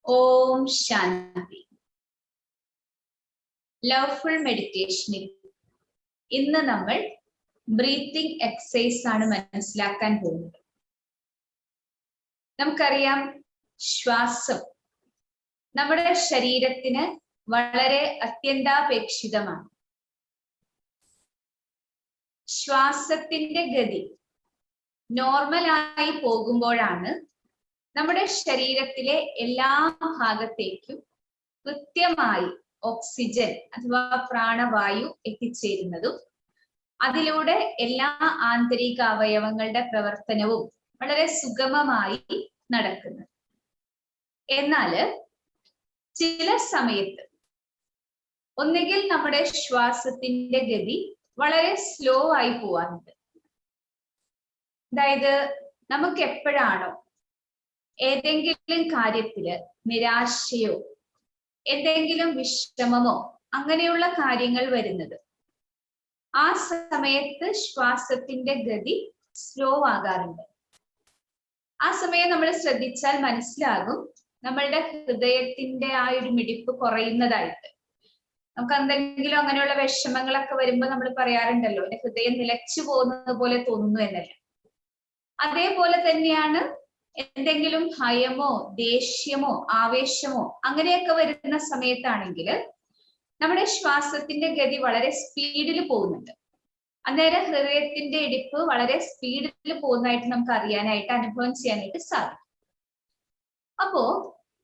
ഓം ശാന്തി. ലവ്ഫുൾ മെഡിറ്റേഷനിൽ ഇന്ന് നമ്മൾ breathing exercise ആണ് മനസ്സിലാക്കാൻ പോകുന്നത്. നമുക്കറിയാം, ശ്വാസം നമ്മുടെ ശരീരത്തിന് വളരെ അത്യന്താപേക്ഷിതമാണ്. ശ്വാസത്തിന്റെ ഗതി നോർമലായി പോകുമ്പോഴാണ് നമ്മുടെ ശരീരത്തിലെ എല്ലാ ഭാഗത്തേക്കും കൃത്യമായി ഓക്സിജൻ അഥവാ പ്രാണവായു എത്തിച്ചേരുന്നതും അതിലൂടെ എല്ലാ ആന്തരിക അവയവങ്ങളുടെ പ്രവർത്തനവും വളരെ സുഗമമായി നടക്കുന്നത്. എന്നാല് ചില സമയത്ത് ഒന്നുകിൽ നമ്മുടെ ശ്വാസത്തിന്റെ ഗതി വളരെ സ്ലോ ആയി പോവാറുണ്ട്. അതായത് നമുക്ക് എപ്പോഴാണോ ഏതെങ്കിലും കാര്യത്തില് നിരാശയോ എന്തെങ്കിലും വിഷമമോ അങ്ങനെയുള്ള കാര്യങ്ങൾ വരുന്നത്, ആ സമയത്ത് ശ്വാസത്തിന്റെ ഗതി സ്ലോ ആകാറുണ്ട്. ആ സമയം നമ്മൾ ശ്രദ്ധിച്ചാൽ മനസ്സിലാകും നമ്മളുടെ ഹൃദയത്തിന്റെ ആ ഒരു മിടിപ്പ് കുറയുന്നതായിട്ട്. നമുക്ക് എന്തെങ്കിലും അങ്ങനെയുള്ള വിഷമങ്ങളൊക്കെ വരുമ്പോൾ നമ്മൾ പറയാറുണ്ടല്ലോ, എന്റെ ഹൃദയം നിലച്ചു പോകുന്നത് പോലെ തോന്നുന്നു എന്നല്ല. അതേപോലെ തന്നെയാണ് എന്തെങ്കിലും ഭയമോ ദേഷ്യമോ ആവേശമോ അങ്ങനെയൊക്കെ വരുന്ന സമയത്താണെങ്കിൽ നമ്മുടെ ശ്വാസത്തിന്റെ ഗതി വളരെ സ്പീഡിൽ പോകുന്നുണ്ട്. അന്നേരം ഹൃദയത്തിന്റെ ഇടിപ്പ് വളരെ സ്പീഡിൽ പോകുന്നതായിട്ട് നമുക്ക് അറിയാനായിട്ട്, അനുഭവം ചെയ്യാനായിട്ട് സാധിക്കും. അപ്പോ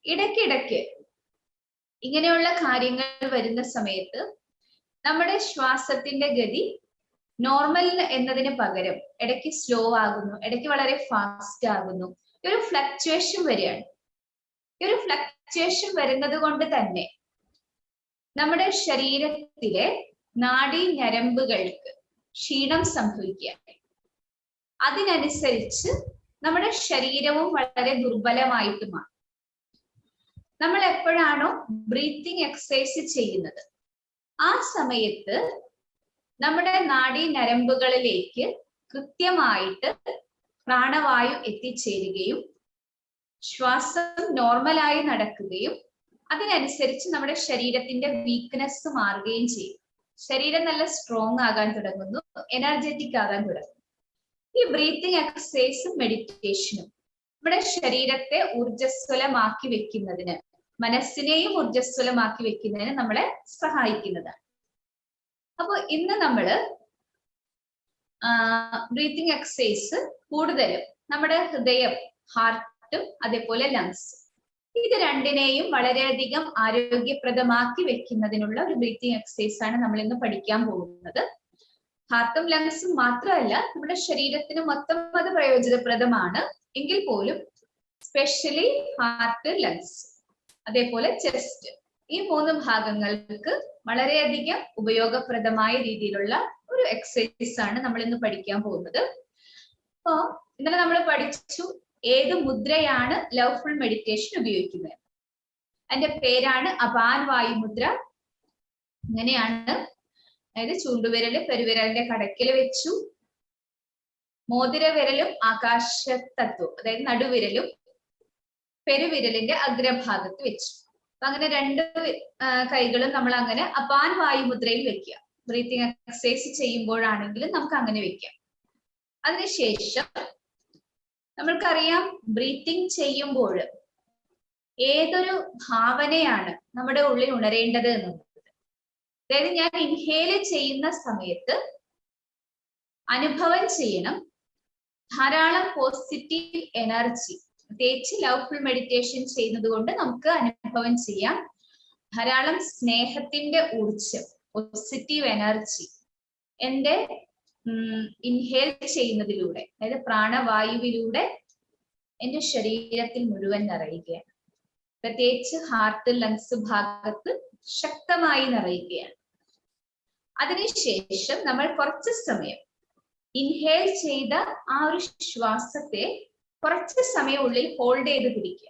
ഇടയ്ക്കിടയ്ക്ക് ഇങ്ങനെയുള്ള കാര്യങ്ങൾ വരുന്ന സമയത്ത് നമ്മുടെ ശ്വാസത്തിന്റെ ഗതി നോർമൽ എന്നതിന് പകരം ഇടയ്ക്ക് സ്ലോ ആകുന്നു, ഇടയ്ക്ക് വളരെ ഫാസ്റ്റ് ആകുന്നു. ഒരു ഫ്ലക്ച്വേഷൻ വരികയാണ്. ഈ ഒരു ഫ്ലക്ച്വേഷൻ വരുന്നത് കൊണ്ട് തന്നെ നമ്മുടെ ശരീരത്തിലെ നാഡീ ഞരമ്പുകൾക്ക് ക്ഷീണം സംഭവിക്കുകയാണ്. അതിനനുസരിച്ച് നമ്മുടെ ശരീരവും വളരെ ദുർബലമായിട്ട് മാറും. നമ്മൾ എപ്പോഴാണോ ബ്രീത്തിങ് എക്സസൈസ് ചെയ്യുന്നത്, ആ സമയത്ത് നമ്മുടെ നാഡീ ഞരമ്പുകളിലേക്ക് കൃത്യമായിട്ട് പ്രാണവായു എത്തിച്ചേരുകയും ശ്വാസം നോർമലായി നടക്കുകയും അതിനനുസരിച്ച് നമ്മുടെ ശരീരത്തിന്റെ വീക്ക്നെസ് മാറുകയും ചെയ്യും. ശരീരം നല്ല സ്ട്രോങ് ആകാൻ തുടങ്ങുന്നു, എനർജറ്റിക് ആകാൻ തുടങ്ങുന്നു. ഈ ബ്രീത്തിങ് എക്സസൈസും മെഡിറ്റേഷനും നമ്മുടെ ശരീരത്തെ ഊർജ്ജസ്വലമാക്കി വെക്കുന്നതിന്, മനസ്സിനെയും ഊർജ്ജസ്വലമാക്കി വെക്കുന്നതിന് നമ്മളെ സഹായിക്കുന്നതാണ്. അപ്പോൾ ഇന്ന് നമ്മള് ബ്രീത്തിങ് എക്സസൈസ് കൂടുതലും നമ്മുടെ ഹൃദയം, ഹാർട്ടും അതേപോലെ ലങ്സും, ഇത് രണ്ടിനെയും വളരെയധികം ആരോഗ്യപ്രദമാക്കി വെക്കുന്നതിനുള്ള ഒരു ബ്രീത്തിങ് എക്സസൈസ് ആണ് നമ്മൾ ഇന്ന് പഠിക്കാൻ പോകുന്നത്. ഹാർട്ടും ലങ്സും മാത്രമല്ല, നമ്മുടെ ശരീരത്തിന് മൊത്തം അത് പ്രയോജനപ്രദമാണ്. എങ്കിൽ പോലും സ്പെഷ്യലി ഹാർട്ട്, ലങ്സ് അതേപോലെ ചെസ്റ്റ്, ഈ മൂന്ന് ഭാഗങ്ങൾക്ക് വളരെയധികം ഉപയോഗപ്രദമായ രീതിയിലുള്ള ഒരു എക്സസൈസ് ആണ് നമ്മൾ ഇന്ന് പഠിക്കാൻ പോകുന്നത്. അപ്പോ ഇന്നലെ നമ്മൾ പഠിച്ചു ഏത് മുദ്രയാണ് ലവ്ഫുൾ മെഡിറ്റേഷൻ ഉപയോഗിക്കുന്നത്. അതിന്റെ പേരാണ് അപാൻ വായു മുദ്ര. ഇങ്ങനെയാണ്. അതായത് ചൂണ്ടുവിരല് പെരുവിരലിന്റെ കടക്കില് വെച്ചു, മോതിര വിരലും ആകാശത്തത്വം അതായത് നടുവിരലും പെരുവിരലിന്റെ അഗ്രഭാഗത്ത് വെച്ചു. അപ്പൊ അങ്ങനെ രണ്ട് കൈകളും നമ്മൾ അങ്ങനെ അപാൻ വായുമുദ്രയിൽ വെക്കുക. ബ്രീത്തിങ് എക്സസൈസ് ചെയ്യുമ്പോഴാണെങ്കിലും നമുക്ക് അങ്ങനെ വെക്കാം. അതിനുശേഷം നമ്മൾക്കറിയാം, ബ്രീത്തിങ് ചെയ്യുമ്പോൾ ഏതൊരു ഭാവനയാണ് നമ്മുടെ ഉള്ളിൽ ഉണരേണ്ടത് എന്നുള്ളത്. അതായത് ഞാൻ ഇൻഹേല് ചെയ്യുന്ന സമയത്ത് അനുഭവം ചെയ്യണം ധാരാളം പോസിറ്റീവ് എനർജി. പ്രത്യേകിച്ച് ലവ്ഫുൾ മെഡിറ്റേഷൻ ചെയ്യുന്നത് കൊണ്ട് നമുക്ക് അനുഭവം ചെയ്യാം ധാരാളം സ്നേഹത്തിന്റെ ഊർജം, പോസിറ്റീവ് എനർജി എന്റെ ഇൻഹേൽ ചെയ്യുന്നതിലൂടെ, അതായത് പ്രാണവായുവിലൂടെ എന്റെ ശരീരത്തിൽ മുഴുവൻ നിറയുകയാണ്. പ്രത്യേകിച്ച് ഹാർട്ട്, ലങ്സ് ഭാഗത്ത് ശക്തമായി നിറയുകയാണ്. അതിനുശേഷം നമ്മൾ കുറച്ച് സമയം ഇൻഹേൽ ചെയ്ത ആ ഒരു ശ്വാസത്തെ കുറച്ച് സമയം ഉള്ളിൽ ഹോൾഡ് ചെയ്ത് പിടിക്കുക.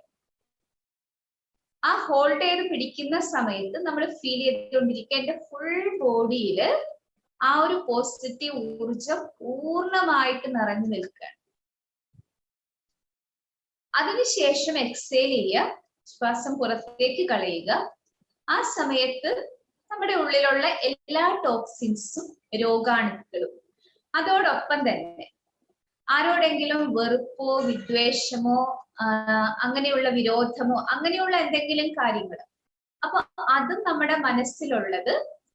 ആ ഹോൾഡ് ചെയ്ത് പിടിക്കുന്ന സമയത്ത് നമ്മൾ ഫീൽ ചെയ്തുകൊണ്ടിരിക്കുക എന്റെ ഫുൾ ബോഡിയിൽ ആ ഒരു പോസിറ്റീവ് ഊർജം പൂർണ്ണമായിട്ട് നിറഞ്ഞു നിൽക്കുകയാണ്. അതിനുശേഷം എക്സേൽ ചെയ്യുക. ശ്വാസം പുറത്തേക്ക് കളയുക. ആ സമയത്ത് നമ്മുടെ ഉള്ളിലുള്ള എല്ലാ ടോക്സിൻസും രോഗാണുക്കളും അതോടൊപ്പം തന്നെ ആരോടെങ്കിലും വെറുപ്പോ വിദ്വേഷമോ അങ്ങനെയുള്ള വിരോധമോ അങ്ങനെയുള്ള എന്തെങ്കിലും കാര്യങ്ങൾ, അപ്പൊ അതും നമ്മുടെ മനസ്സിലുള്ളത്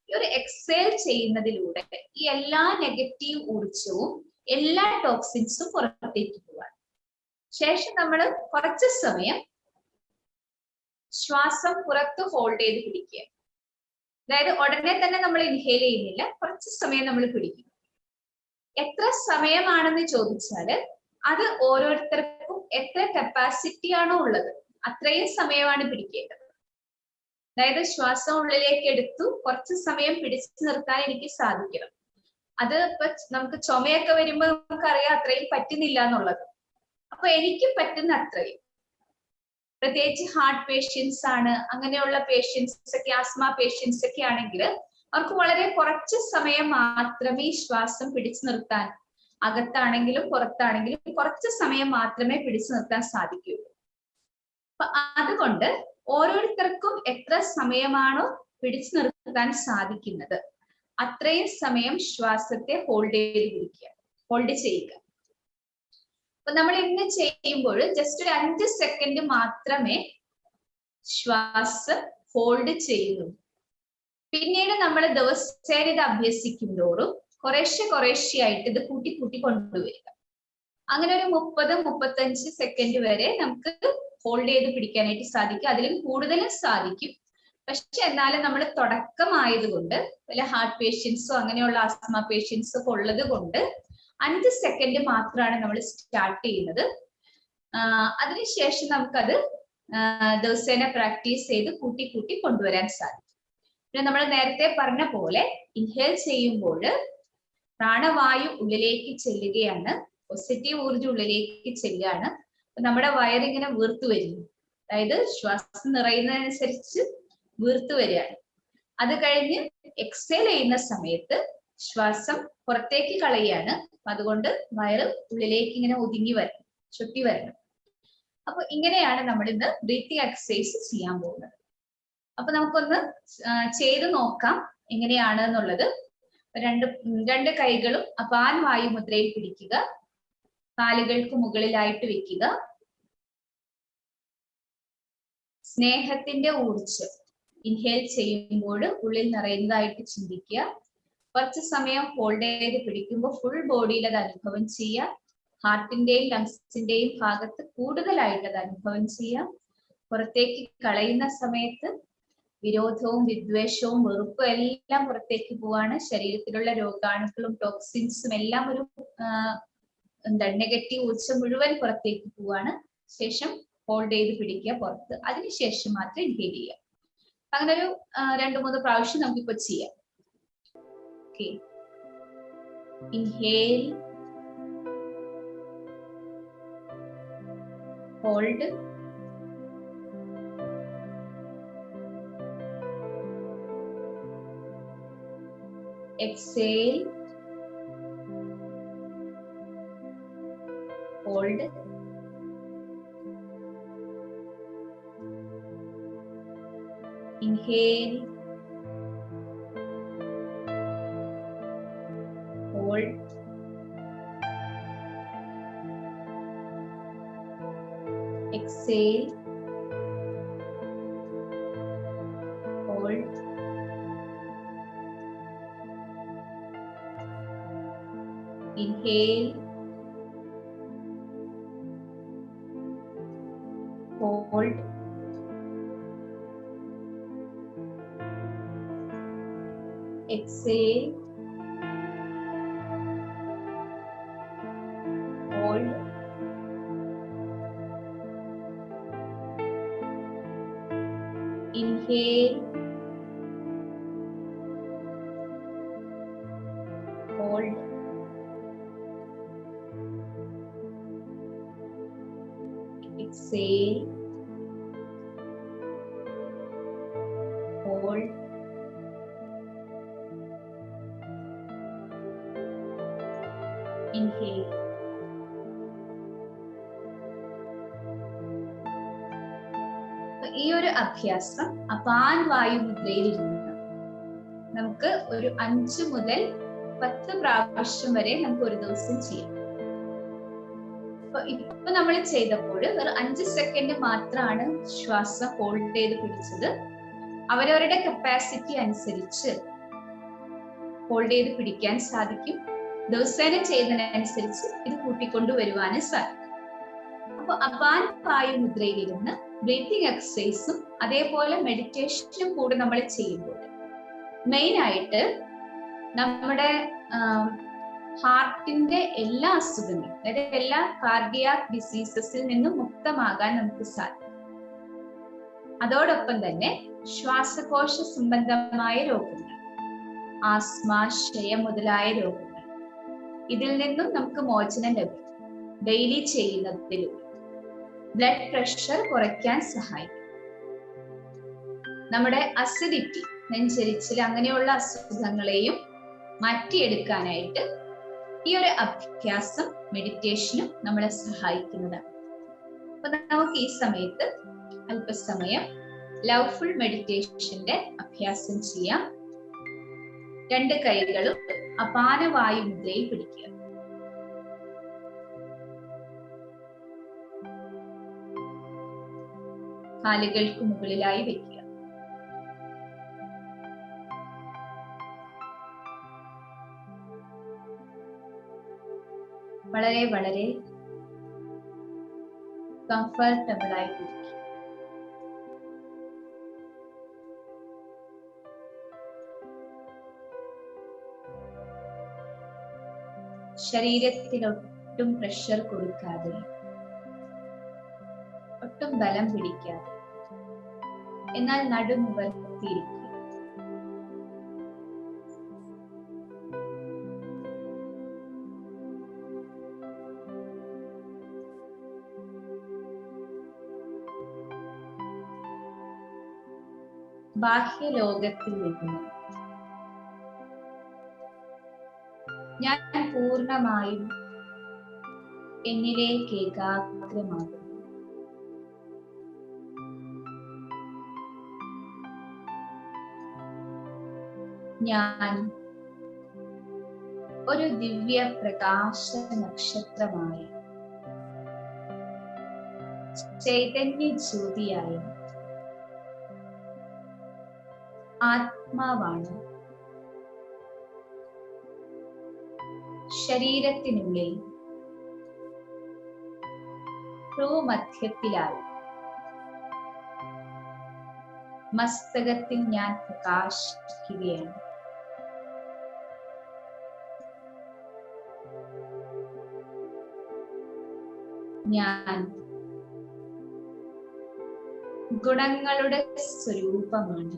ഈ ഒരു എക്സേൽ ചെയ്യുന്നതിലൂടെ ഈ എല്ലാ നെഗറ്റീവ് ഊർജവും എല്ലാ ടോക്സിൻസും പുറത്തേക്ക് പോവാൻ. ശേഷം നമ്മൾ കുറച്ച് സമയം ശ്വാസം പുറത്ത് ഹോൾഡ് ചെയ്ത് പിടിക്കുക. അതായത് ഉടനെ തന്നെ നമ്മൾ ഇൻഹേൽ ചെയ്യുന്നില്ല, കുറച്ച് സമയം നമ്മൾ പിടിക്കും. എത്ര സമയമാണെന്ന് ചോദിച്ചാല് അത് ഓരോരുത്തർക്കും എത്ര കപ്പാസിറ്റി ആണോ ഉള്ളത് അത്രയും സമയമാണ് പിടിക്കേണ്ടത്. അതായത് ശ്വാസം ഉള്ളിലേക്ക് എടുത്തു കുറച്ച് സമയം പിടിച്ചു നിർത്താൻ എനിക്ക് സാധിക്കണം. അത് ഇപ്പൊ നമുക്ക് ചുമയൊക്കെ വരുമ്പോൾ നമുക്കറിയാം അത്രയും പറ്റുന്നില്ല എന്നുള്ളത്. അപ്പൊ എനിക്ക് പറ്റുന്ന അത്രയും, പ്രത്യേകിച്ച് ഹാർട്ട് പേഷ്യൻസ് ആണ്, അങ്ങനെയുള്ള പേഷ്യൻസ് ഒക്കെ, ആസ്മ പേഷ്യൻസ് ഒക്കെ ആണെങ്കിൽ അവർക്ക് വളരെ കുറച്ച് സമയം മാത്രമേ ശ്വാസം പിടിച്ചു നിർത്താൻ, അകത്താണെങ്കിലും പുറത്താണെങ്കിലും കുറച്ച് സമയം മാത്രമേ പിടിച്ചു നിർത്താൻ സാധിക്കുകയുള്ളൂ. അപ്പൊ അതുകൊണ്ട് ഓരോരുത്തർക്കും എത്ര സമയമാണോ പിടിച്ചു നിർത്താൻ സാധിക്കുന്നത് അത്രയും സമയം ശ്വാസത്തെ ഹോൾഡ് ചെയ്യുക. അപ്പൊ നമ്മൾ ഇന്ന് ചെയ്യുമ്പോൾ ജസ്റ്റ് ഒരു 5 സെക്കൻഡ് മാത്രമേ ശ്വാസം ഹോൾഡ് ചെയ്യുന്നു. പിന്നീട് നമ്മൾ ദിവസേന ഇത് അഭ്യസിക്കുന്തോറും കുറേശ്ശെയായിട്ട് ഇത് കൂട്ടി കൊണ്ടുവരിക. അങ്ങനെ ഒരു 30-35 സെക്കൻഡ് വരെ നമുക്ക് ഹോൾഡ് ചെയ്ത് പിടിക്കാനായിട്ട് സാധിക്കും. അതിലും കൂടുതലും സാധിക്കും. പക്ഷെ എന്നാലും നമ്മൾ തുടക്കമായതുകൊണ്ട് വല്ല ഹാർട്ട് പേഷ്യൻസോ അങ്ങനെയുള്ള ആസ്മ പേഷ്യൻസോ ഒക്കെ ഉള്ളത് കൊണ്ട് 5 സെക്കൻഡ് മാത്രമാണ് നമ്മൾ സ്റ്റാർട്ട് ചെയ്യുന്നത്. അതിനുശേഷം നമുക്കത് ദിവസേന പ്രാക്ടീസ് ചെയ്ത് കൂട്ടി കൊണ്ടുവരാൻ സാധിക്കും. പിന്നെ നമ്മൾ നേരത്തെ പറഞ്ഞ പോലെ ഇൻഹേൽ ചെയ്യുമ്പോൾ പ്രാണവായു ഉള്ളിലേക്ക് ചെല്ലുകയാണ്, പോസിറ്റീവ് ഊർജ്ജം ഉള്ളിലേക്ക് ചെല്ലുകയാണ്. നമ്മുടെ വയറിങ്ങനെ വീർത്തു വരുന്നു, അതായത് ശ്വാസം നിറയുന്നതനുസരിച്ച് വീർത്തു വരികയാണ്. അത് കഴിഞ്ഞ് എക്സേൽ ചെയ്യുന്ന സമയത്ത് ശ്വാസം പുറത്തേക്ക് കളയുകയാണ്. അതുകൊണ്ട് വയറ് ഉള്ളിലേക്ക് ഇങ്ങനെ ഒതുങ്ങി വരണം, ചുറ്റി വരണം. അപ്പൊ ഇങ്ങനെയാണ് നമ്മൾ ഇന്ന് ബ്രീത്തിങ് എക്സസൈസ് ചെയ്യാൻ പോകുന്നത്. അപ്പൊ നമുക്കൊന്ന് ചെയ്ത് നോക്കാം എങ്ങനെയാണ് എന്നുള്ളത്. രണ്ട് കൈകളും അപാൻ വായു മുദ്രയിൽ പിടിക്കുക, കാലുകൾക്ക് മുകളിലായിട്ട് വെക്കുക. സ്നേഹത്തിന്റെ ഊർജ്ജം ഇൻഹേൽ ചെയ്യുമ്പോൾ ഉള്ളിൽ നിറയുന്നതായിട്ട് ചിന്തിക്കുക. കുറച്ച് സമയം ഹോൾഡ് ചെയ്ത് പിടിക്കുമ്പോൾ ഫുൾ ബോഡിയിൽ അത് അനുഭവം ചെയ്യുക. ഹാർട്ടിന്റെയും ലങ്സിന്റെയും ഭാഗത്ത് കൂടുതലായിട്ട് അത് അനുഭവം ചെയ്യാം. പുറത്തേക്ക് കളയുന്ന സമയത്ത് വിരോധവും വിദ്വേഷവും വെറുപ്പും എല്ലാം പുറത്തേക്ക് പോവാണ്. ശരീരത്തിലുള്ള രോഗാണുക്കളും ടോക്സിൻസും എല്ലാം ഒരു നെഗറ്റീവ് ഊർജ്ജം മുഴുവൻ പുറത്തേക്ക് പോവാണ്. ശേഷം ഹോൾഡ് ചെയ്ത് പിടിക്കുക പുറത്ത്. അതിനുശേഷം മാത്രം ഇൻഹേൽ ചെയ്യുക. അങ്ങനെ ഒരു 2-3 പ്രാവശ്യം നമുക്കിപ്പോ ചെയ്യാം. Okay, inhale, hold, exhale, hold, inhale, hold, exhale, hold, inhale, hold, exhale, hold, inhale, hold, exhale, hold, inhale. ഈ ഒരു അഭ്യാസം അപാൻ വായു മുദ്രയിൽ ഇരുന്ന് നമുക്ക് ഒരു 5 മുതൽ 10 പ്രാവശ്യം വരെ നമുക്ക് ഒരു ദിവസം ചെയ്യാം. ഇപ്പൊ നമ്മൾ ചെയ്തപ്പോൾ ഒരു 5 സെക്കൻഡ് മാത്രമാണ് ശ്വാസം ഹോൾഡ് ചെയ്ത് പിടിച്ചത്. അവരവരുടെ കപ്പാസിറ്റി അനുസരിച്ച് ഹോൾഡ് ചെയ്ത് പിടിക്കാൻ സാധിക്കും. ദിവസേന ചെയ്യുന്നതിനനുസരിച്ച് ഇത് കൂട്ടിക്കൊണ്ടുവരുവാനും സാധിക്കും. അപ്പൊ അപാൻ വായു മുദ്രയിലിരുന്ന് ബ്രീത്തിങ് എക്സസൈസും അതേപോലെ മെഡിറ്റേഷനും കൂടെ നമ്മൾ ചെയ്യുമ്പോൾ മെയിൻ ആയിട്ട് നമ്മുടെ ഹാർട്ടിന്റെ എല്ലാ അസുഖങ്ങളും, അതായത് എല്ലാ കാർഡിയാക് ഡിസീസസിൽ നിന്നും മുക്തമാകാൻ നമുക്ക് സാധിക്കും. അതോടൊപ്പം തന്നെ ശ്വാസകോശ സംബന്ധമായ രോഗങ്ങൾ, ആസ്മ, ക്ഷയം മുതലായ രോഗങ്ങൾ, ഇതിൽ നിന്നും നമുക്ക് മോചനം ലഭിക്കും ഡെയിലി ചെയ്യുന്നതിലൂടെ. ബ്ലഡ് പ്രഷർ കുറയ്ക്കാൻ സഹായിക്കും. നമ്മുടെ അസിഡിറ്റി, നെഞ്ചരിച്ചിൽ അങ്ങനെയുള്ള അസുഖങ്ങളെയും മാറ്റിയെടുക്കാനായിട്ട് ഈ ഒരു അഭ്യാസം മെഡിറ്റേഷനും നമ്മളെ സഹായിക്കുന്നതാണ്. അപ്പൊ നമുക്ക് ഈ സമയത്ത് അല്പസമയം ലവ്ഫുൾ മെഡിറ്റേഷന്റെ അഭ്യാസം ചെയ്യാം. 2 കൈകളും അപാന വായു മുദ്രയിൽ പിടിക്കുക. കാലുകൾക്ക് മുകളിലായി വെക്കുക. വളരെ വളരെ കംഫർട്ടബിൾ ആയി പിടിക്കുക. ശരീരത്തിൽ ഒട്ടും പ്രഷർ കൊടുക്കാതെ, ഒട്ടും ബലം പിടിക്കാതെ, എന്നാൽ നടുമുവർത്തിയിരിക്കുക. ബാഹ്യലോകത്തിൽ നിന്ന് ഞാൻ പൂർണ്ണമായും എന്നിലേക്ക് ഏകാഗ്രമാകും. ഞാൻ ഒരു ദിവ്യ പ്രകാശ നക്ഷത്രമായ ചൈതന്യ ജ്യോതിയായ ആത്മാവാണ്. ശരീരത്തിനുള്ളിൽ ഭ്രൂമധ്യത്തിലായി മസ്തകത്തിൽ ഞാൻ പ്രകാശിക്കുകയാണ്. ഞാൻ ഗുണങ്ങളുടെ സ്വരൂപമാണ്.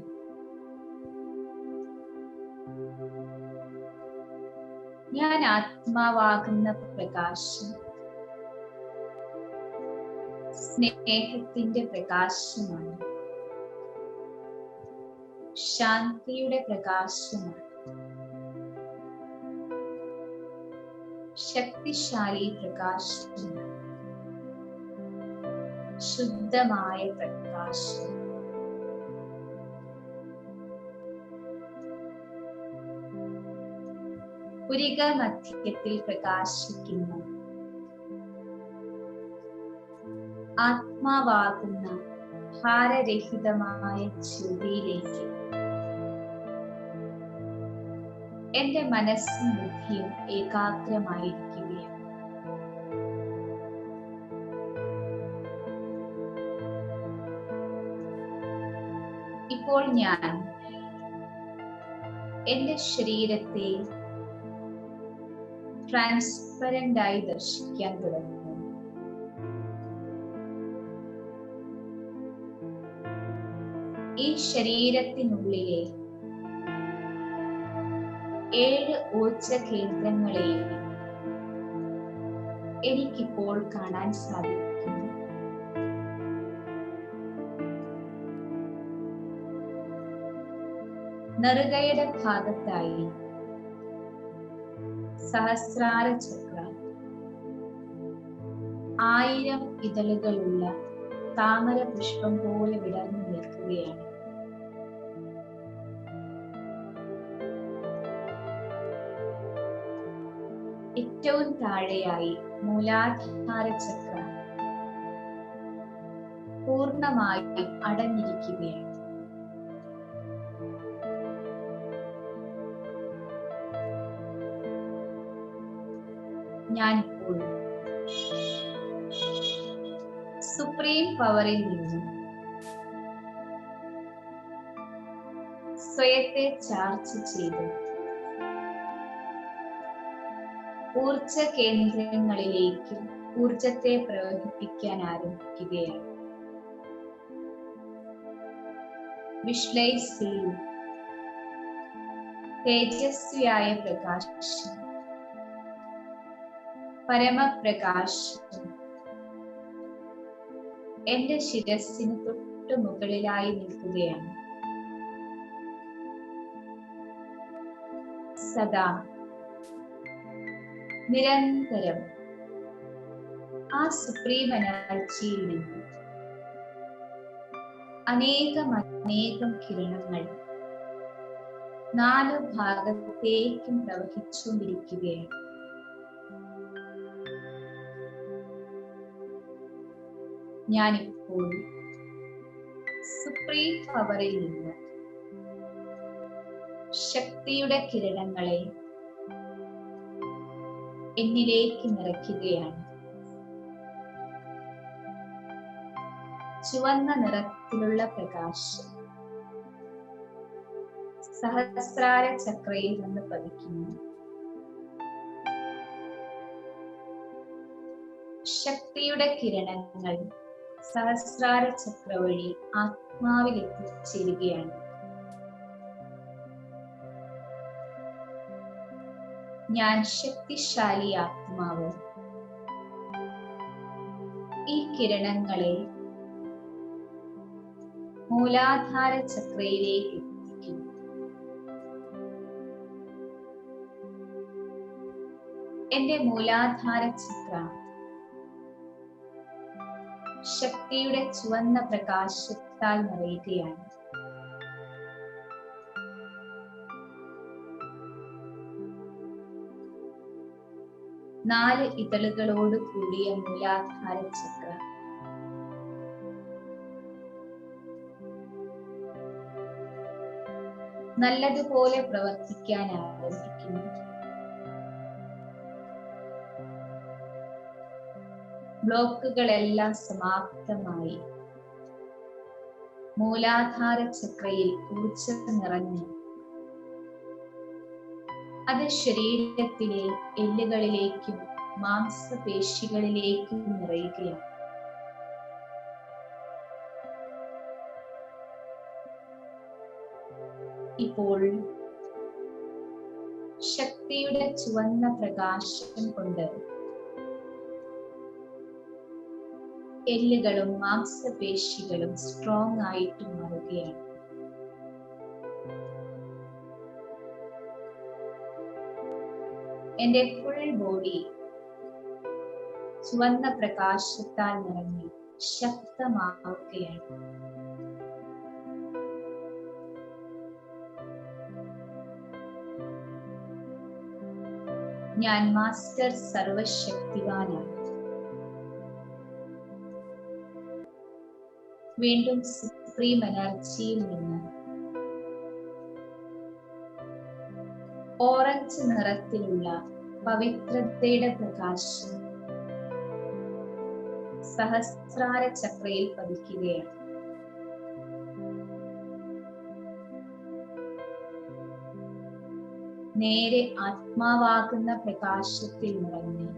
ഞാൻ ആത്മാവാകുന്ന പ്രകാശം സ്നേഹത്തിന്റെ പ്രകാശമാണ്, ശാന്തിയുടെ പ്രകാശമാണ്, ശക്തിശാലി പ്രകാശമാണ്, ശുദ്ധമായ പ്രകാശം. പുരിക മധ്യത്തിൽ പ്രകാശിക്കുന്ന ആത്മാവാകുന്ന ഭാരരഹിതമായ ജ്യോതിയിലേക്ക് എന്റെ മനസ്സും ബുദ്ധിയും ഏകാഗ്രമായിരിക്കുകയാണ്. ഇപ്പോൾ ഞാൻ എന്റെ ശരീരത്തെ ട്രാൻസ്പെറന്റ് ആയി ദർശിക്കാൻ തുടങ്ങുന്നു. ഈ ശരീരത്തിനുള്ളിലെ 7 ഊർജ കേന്ദ്രങ്ങളെയും എനിക്കിപ്പോൾ കാണാൻ സാധിക്കുന്നു. നെറുകയുടെ ഭാഗത്തായി സഹസ്രാര ചക്ര, 1000 ഇതളുകളുള്ള താമര പുഷ്പം പോലെ വിടർന്നു നിൽക്കുകയാണ്. ഏറ്റവും താഴെയായി മൂലാധാര ചക്ര പൂർണ്ണമായും അടഞ്ഞിരിക്കുകയാണ്. ഞാനിപ്പോൾ സുപ്രീം പവറിൽ നിന്നും സ്വയത്തെ ചാർജ് ചെയ്ത് ഊർജ കേന്ദ്രങ്ങളിലേക്ക് ഊർജത്തെ പ്രവഹിപ്പിക്കാൻ ആരംഭിക്കുകയാണ്. വിഷ്വലൈസ് ചെയ്യൂ തേജസ്വിയായ പ്രകാശം, പരമപ്രകാശം എന്റെ ശിരസ്സിന് തൊട്ടു മുകളിലായി നിൽക്കുകയാണ്. സദാ നിരന്തരം ആ സുപ്രീം എനർജിയിൽ നിന്ന് അനേകം കിരണങ്ങൾ 4 ഭാഗത്തേക്കും പ്രവഹിച്ചുകൊണ്ടിരിക്കുകയാണ്. ഞാനിപ്പോൾ സുപ്രീം പവറിൽ നിന്ന് ശക്തിയുടെ കിരണങ്ങളെ എന്നിലേക്ക് നിറയ്ക്കുകയാണ്. ചുവന്ന നിറത്തിലുള്ള പ്രകാശം സഹസ്രാര ചക്രയിൽ നിന്ന് പതിക്കുന്നു. ശക്തിയുടെ കിരണങ്ങൾ സഹസ്രാര ചക്ര വഴി ആത്മാവിൽ എത്തിച്ചേരുകയാണ്. ഞാൻ ശക്തിശാലി ആത്മാവ് ഈ കിരണങ്ങളെ മൂലാധാര ചക്രയിലേക്ക് എത്തിക്കുന്നു. എന്റെ മൂലാധാര ചക്ര ശക്തിയുടെ ചുവന്ന പ്രകാശത്താൽ നിറയുകയാണ്. നാല് ഇതളുകളോട് കൂടിയ മൂലാധാര ചക്ര നല്ലതുപോലെ പ്രവർത്തിക്കാൻ ആരംഭിക്കുന്നു. ബ്ലോക്കുകളെല്ലാം സമാപ്തമായി മൂലാധാര ചക്രയിൽ ഊർജ്ജം നിറഞ്ഞ് അത് ശരീരത്തിലെ എല്ലുകളിലേക്കും മാംസപേശികളിലേക്കും നിറയുകയാണ്. ഇപ്പോൾ ശക്തിയുടെ ചുവന്ന പ്രകാശം കൊണ്ട് എല്ലുകളും മാംസപേശികളും സ്ട്രോങ് ആയിട്ട് മാറുകയാണ്. എന്റെ ഫുൾ ബോഡി ചുവന്ന പ്രകാശത്താൽ നിറഞ്ഞ് ശക്തമാവുകയാണ്. ഞാൻ മാസ്റ്റർ സർവശക്തിവാനാണ്. വീണ്ടും സുപ്രീം എനർജിയിൽ നിന്ന് ഓറഞ്ച് നിറത്തിലുള്ള പവിത്രതയുടെ പ്രകാശം സഹസ്രാര ചക്രയിൽ പതിക്കുകയാണ്. നേരെ ആത്മാവാകുന്ന പ്രകാശത്തിൽ നിറഞ്ഞ്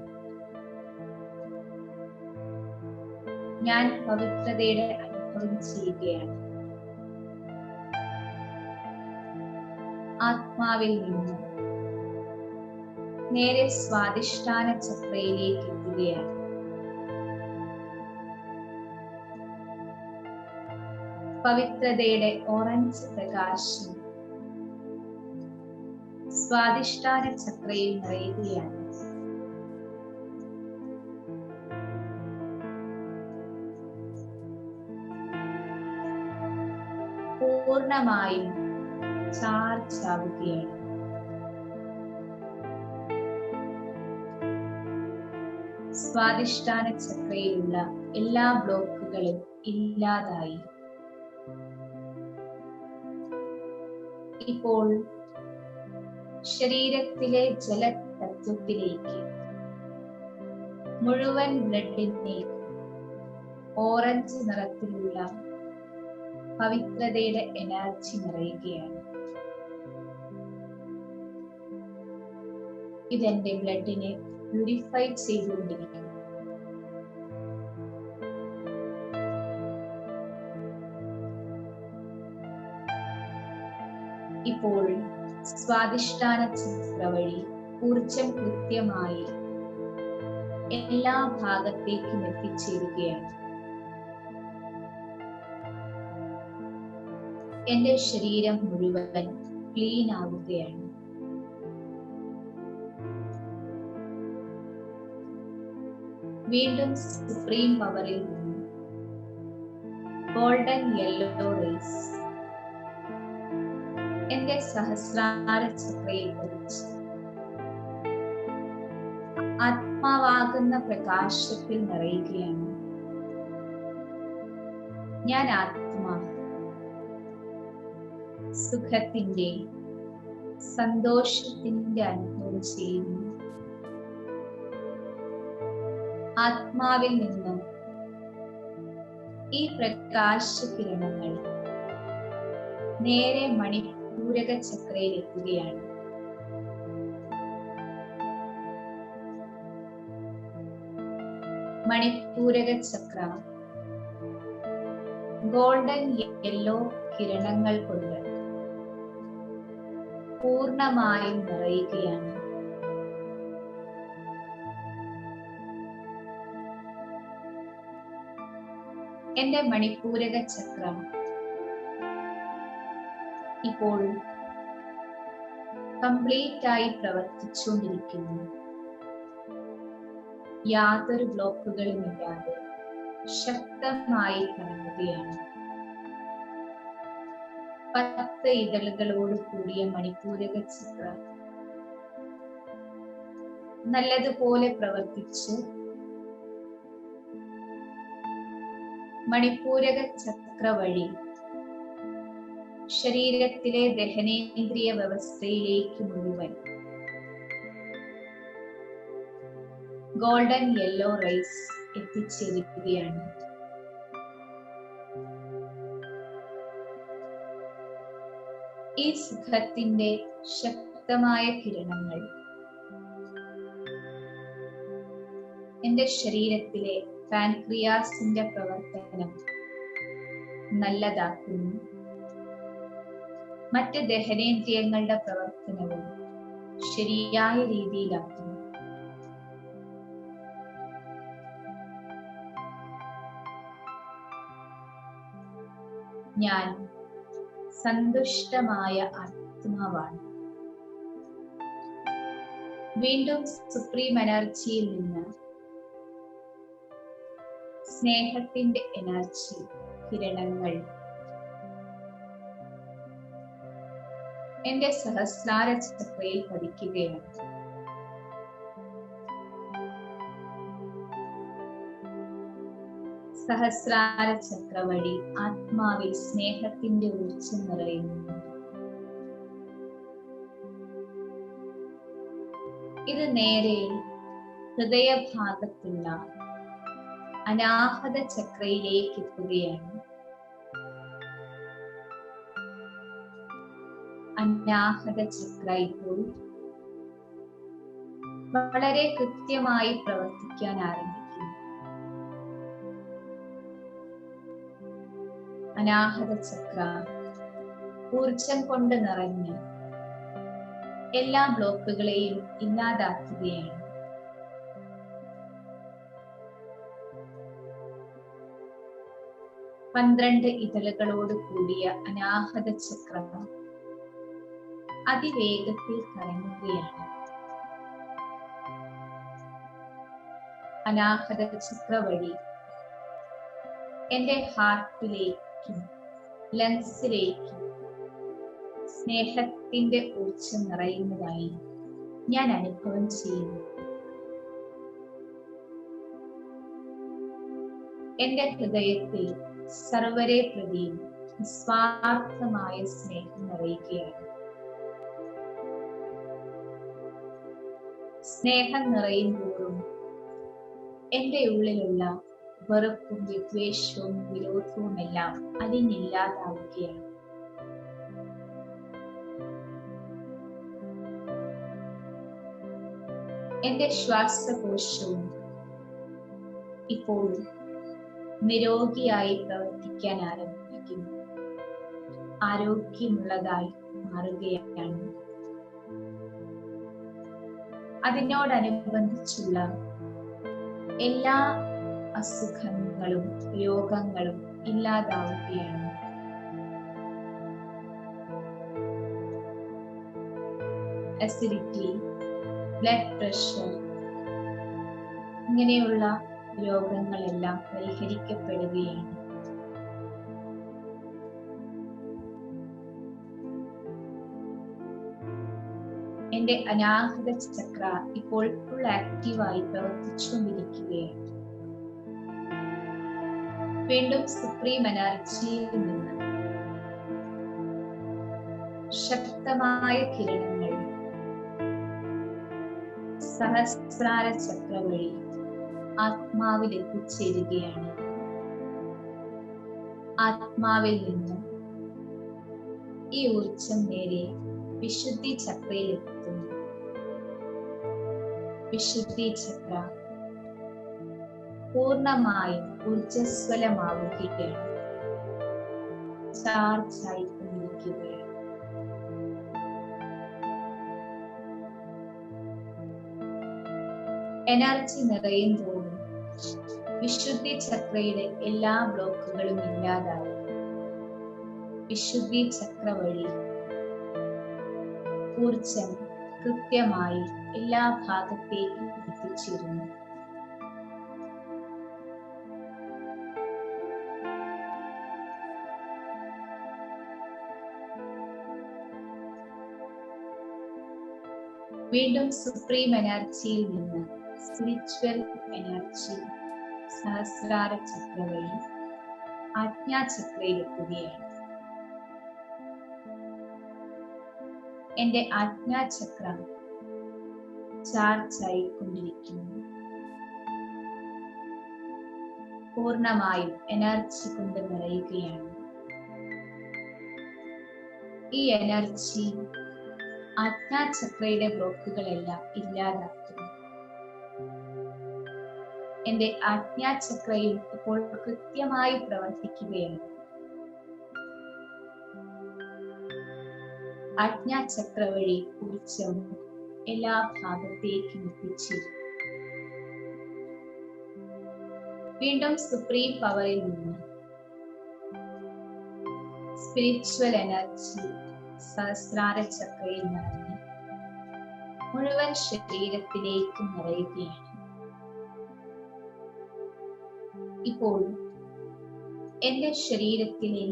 ഞാൻ പവിത്രതയുടെ അനുഭവം ചെയ്യുകയാണ്. ആത്മാവിൽ നിന്ന് നേരെ സ്വാധിഷ്ഠാന ചക്രയിലേക്ക് എത്തുകയാണ്. പവിത്രതയുടെ ഓറഞ്ച് പ്രകാശം സ്വാധിഷ്ഠാന ചക്രയിൽ നിറയുകയാണ്. പൂർണ്ണമായും ചാർജ് ആവുകയാണ്. സ്വാദിഷ്ഠാന ചക്രയിലുള്ള എല്ലാ ബ്ലോക്കുകളും ഇല്ലാതായി. ഇപ്പോൾ ശരീരത്തിലെ ജലതത്വത്തിലേക്ക് മുഴുവൻ ബ്ലഡിനെ ഓറഞ്ച് നിറത്തിലുള്ള പവിത്രതയുടെ എനർജി നിറയുകയാണ്. ഇതെന്റെ ബ്ലഡിനെ പ്യൂരിഫൈ ചെയ്തുകൊണ്ടിരിക്കുന്നു. ഇപ്പോൾ സ്വാദിഷ്ഠാന ചക്ര വഴി ഊർജം കൃത്യമായി എല്ലാ ഭാഗത്തേക്കും എത്തിച്ചേരുകയാണ്. എന്റെ ശരീരം മുഴുവൻ ക്ലീൻ ആവുകയാണ്. വീണ്ടും സുപ്രീം പവറിൽ നിന്ന് ഗോൾഡൻ യെല്ലോ റേസ് എന്റെ സഹസ്രാര ചക്രയിൽ പതിച്ച് ആത്മാവാകുന്ന പ്രകാശത്തിൽ നിറയുകയാണ്. ഞാൻ ആത്മാ സുഖത്തിന്റെ സന്തോഷത്തിന്റെ അനുഭവം ചെയ്യുന്നു. ആത്മാവിൽ നിന്നും ഈ പ്രകാശ കിരണങ്ങൾ നേരെ മണിപൂരക ചക്രയിൽ എത്തുകയാണ്. മണിപൂരക ചക്ര ഗോൾഡൻ യെല്ലോ കിരണങ്ങൾ കൊണ്ട് പൂർണ്ണമായും നിറയുകയാണ്. എന്റെ മണിപൂരക ചക്രം ഇപ്പോൾ കംപ്ലീറ്റ് ആയി പ്രവർത്തിച്ചുകൊണ്ടിരിക്കുന്നു. യാതൊരു ബ്ലോക്കുകളും ഇല്ലാതെ ശക്തമായി കറങ്ങുകയാണ്. 10 ഇതളുകളോട് കൂടിയ മണിപൂരക ചക്രം നല്ലതുപോലെ പ്രവർത്തിച്ച് മണിപൂരക ചക്ര വഴി ശരീരത്തിലെ ദഹനേന്ദ്രിയ വ്യവസ്ഥയിലേക്ക് മുഴുവൻ ഗോൾഡൻ യെല്ലോ റൈസ് എത്തിച്ചേരുകയാണ്. ഈ സുഖത്തിന്റെ ശക്തമായ കിരണങ്ങൾ എന്റെ ശരീരത്തിലെ പാൻക്രിയാസിന്റെ പ്രവർത്തനം നല്ലതാക്കുന്നു. മറ്റ് ദഹനേന്ദ്രിയങ്ങളുടെ പ്രവർത്തനവും ശരിയായ രീതിയിലാക്കുന്നു. ഞാൻ സന്തുഷ്ടമായ ആത്മാവാണ്. വീണ്ടും സുപ്രീം എനർജിയിൽ നിന്ന് സ്നേഹത്തിന്റെ എനർജി കിരണങ്ങൾ എന്റെ സഹസ്രാര ചക്രയിൽ പതിക്കുകയാണ്. സഹസ്രാര ചക്ര വഴി ആത്മാവിൽ സ്നേഹത്തിന്റെ ഊർജ്ജം നിറയുന്നു. ഇത് നേരെ ഹൃദയഭാഗത്തുള്ള അനാഹത ചക്രയിലേക്ക് എത്തുകയാണ്. അനാഹത ചക്ര ഇപ്പോൾ വളരെ കൃത്യമായി പ്രവർത്തിക്കാൻ ആരംഭിക്കുന്നു. അനാഹത ചക്ര ഊർജം കൊണ്ട് നിറഞ്ഞ് എല്ലാ ബ്ലോക്കുകളെയും ഇല്ലാതാക്കുകയാണ്. പന്ത്രണ്ട് ഇതളുകളോട് കൂടിയ അനാഹത ചക്രം അതിവേഗത്തിൽ കറങ്ങുകയാണ്. അനാഹത ചക്ര വഴി എന്റെ ഹാർട്ടിലേക്കും ലങ്സിലേക്ക് സ്നേഹത്തിന്റെ ഊർജ്ജം നിറയുന്നതായി ഞാൻ അനുഭവം ചെയ്യുന്നു. എന്റെ ഹൃദയത്തിൽ സർവരെ പ്രതിയും നിസ്വാർത്ഥമായ സ്നേഹം നിറയുകയാണ്. സ്നേഹം നിറയുമ്പോഴും എന്റെ ഉള്ളിലുള്ള വെറുപ്പും വിദ്വേഷവും വിരോധവും എല്ലാം അതിനില്ലാതാവുകയാണ്. എന്റെ ശ്വാസകോശവും ഇപ്പോൾ നിരോഗിയായി പ്രവർത്തിക്കാൻ ആരംഭിക്കുന്നു. ആരോഗ്യമുള്ളതായി മാറുകയാണ്. അതിനോടനുബന്ധിച്ചുള്ള എല്ലാ അസുഖങ്ങളും രോഗങ്ങളും ഇല്ലാതാവുകയാണ്. അസിഡിറ്റി, ബ്ലഡ് പ്രഷർ ഇങ്ങനെയുള്ള രോഗങ്ങളെല്ലാം പരിഹരിക്കപ്പെടുകയാണ്. എന്റെ അനാഹത ചക്ര ഇപ്പോൾ ഫുൾ ആക്റ്റീവായി പ്രവർത്തിച്ചുകൊണ്ടിരിക്കുകയാണ്. വീണ്ടും സുപ്രീം എനർജിയിൽ നിന്ന് ശക്തമായ കിരണങ്ങൾ സഹസ്രാര ചക്ര വഴി ആത്മാവിൽ എത്തിച്ചേരുകയാണ്. ആത്മാവിൽ നിന്ന് ഈ ഊർജം നേരെ വിശുദ്ധി ചക്രയിൽ എത്തുന്നു. വിശുദ്ധി ചക്ര പൂർണ്ണമായും ഊർജസ്വലമാവുകയാണ്. ചാർജ് ആയിക്കൊണ്ടിരിക്കുകയാണ്. എനർജി നിറയുമ്പോഴും വിശുദ്ധി ചക്രയുടെ എല്ലാ ബ്ലോക്കുകളും ഇല്ലാതായി വിശുദ്ധി ചക്ര വഴി ഊർജം കൃത്യമായി എല്ലാ ഭാഗത്തേക്കും എത്തിച്ചേരുന്നു. വീണ്ടും സുപ്രീം എനർജിയിൽ നിന്ന് സ്പിരിച്വൽ എനർജി സഹസ്രാര ചക്ര വഴി ആജ്ഞാചക്രയിലെത്തുകയാണ്. എന്റെ ആജ്ഞാചക്ര ചാർജ് ആയിക്കൊണ്ടിരിക്കുന്നു. പൂർണ്ണമായും എനർജി കൊണ്ട് നിറയുകയാണ്. ഈ എനർജി ആജ്ഞാചക്രയുടെ ബ്ലോക്കുകളെല്ലാം ഇല്ലാതാക്കുന്നു. എന്റെ ആജ്ഞാചക്രയിൽ ഇപ്പോൾ കൃത്യമായി പ്രവർത്തിക്കുകയാണ്. ആജ്ഞാചക്ര വഴി ഊർജം എല്ലാ ഭാഗത്തേക്കും എത്തിച്ചേരും. വീണ്ടും സുപ്രീം പവറിൽ നിന്ന് സ്പിരിച്വൽ എനർജി സഹസ്രാര ചക്രയിൽ നിറഞ്ഞ് മുഴുവൻ ശരീരത്തിലേക്കും നിറയുകയാണ്. ഇപ്പോൾ എന്റെ ശരീരത്തിലെ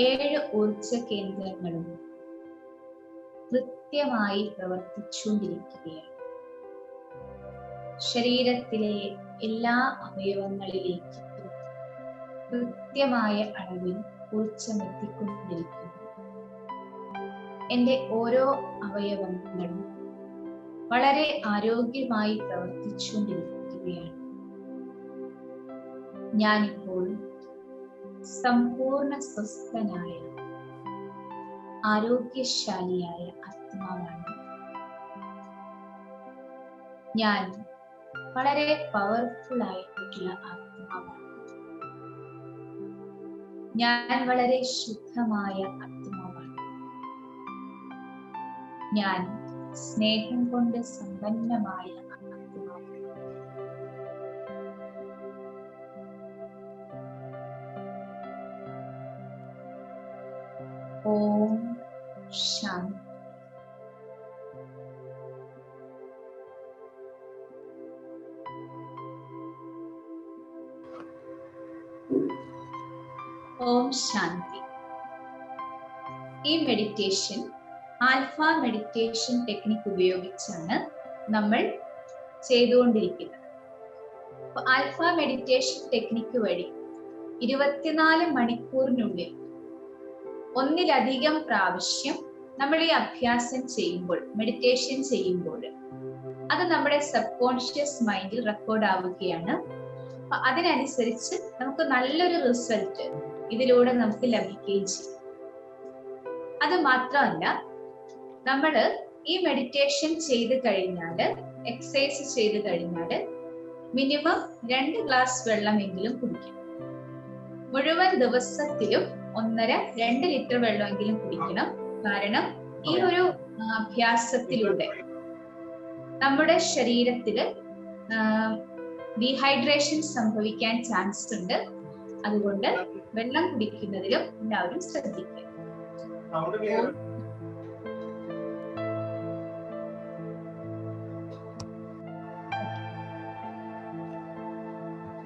7 ഊർജ കേന്ദ്രങ്ങളും കൃത്യമായി പ്രവർത്തിച്ചുകൊണ്ടിരിക്കുകയാണ്. ശരീരത്തിലെ എല്ലാ അവയവങ്ങളിലേക്കും കൃത്യമായ അളവിൽ ഊർജം എത്തിക്കൊണ്ടിരിക്കുന്നു. എന്റെ ഓരോ അവയവങ്ങളും വളരെ ആരോഗ്യമായി പ്രവർത്തിച്ചുകൊണ്ടിരിക്കുകയാണ്. ഞാനിപ്പോൾ സമ്പൂർണ്ണ സ്വസ്ഥനായ ആരോഗ്യശാലിയായ ആത്മാവാണ്. ഞാൻ വളരെ പവർഫുൾ ആയിട്ടുള്ള ആത്മാവാണ്. ഞാൻ വളരെ ശുദ്ധമായ ആത്മാവാണ്. ഞാൻ സ്നേഹം കൊണ്ട് സമ്പന്നമായ ആത്മാവാണ്. ഓം ശാന്തി. ഓം ശാന്തി. ഈ മെഡിറ്റേഷൻ ആൽഫ മെഡിറ്റേഷൻ ടെക്നിക് ഉപയോഗിച്ചാണ് നമ്മൾ ചെയ്തുകൊണ്ടിരിക്കുന്നത്. ആൽഫ മെഡിറ്റേഷൻ ടെക്നിക്ക് വഴി 24 മണിക്കൂറിനുള്ളിൽ ഒന്നിലധികം പ്രാവശ്യം നമ്മൾ ഈ അഭ്യാസം ചെയ്യുമ്പോൾ, മെഡിറ്റേഷൻ ചെയ്യുമ്പോൾ അത് നമ്മുടെ സബ് കോൺഷ്യസ് മൈൻഡിൽ റെക്കോർഡ് ആവുകയാണ്. അതിനനുസരിച്ച് നമുക്ക് നല്ലൊരു റിസൾട്ട് ഇതിലൂടെ നമുക്ക് ലഭിക്കുകയും ചെയ്യും. അത് മാത്രമല്ല, നമ്മൾ ഈ മെഡിറ്റേഷൻ ചെയ്ത് കഴിഞ്ഞാൽ, എക്സസൈസ് ചെയ്ത് കഴിഞ്ഞാൽ മിനിമം 2 ഗ്ലാസ് വെള്ളമെങ്കിലും കുടിക്കണം. മുഴുവൻ ദിവസത്തിലും 1.5-2 ലിറ്റർ വെള്ളമെങ്കിലും കുടിക്കണം. കാരണം ഈ ഒരു അഭ്യാസത്തിലൂടെ നമ്മുടെ ശരീരത്തിൽ ഡീഹൈഡ്രേഷൻ സംഭവിക്കാൻ ചാൻസ് ഉണ്ട്. അതുകൊണ്ട് വെള്ളം കുടിക്കുന്നതിലും എല്ലാവരും ശ്രദ്ധിക്കുക.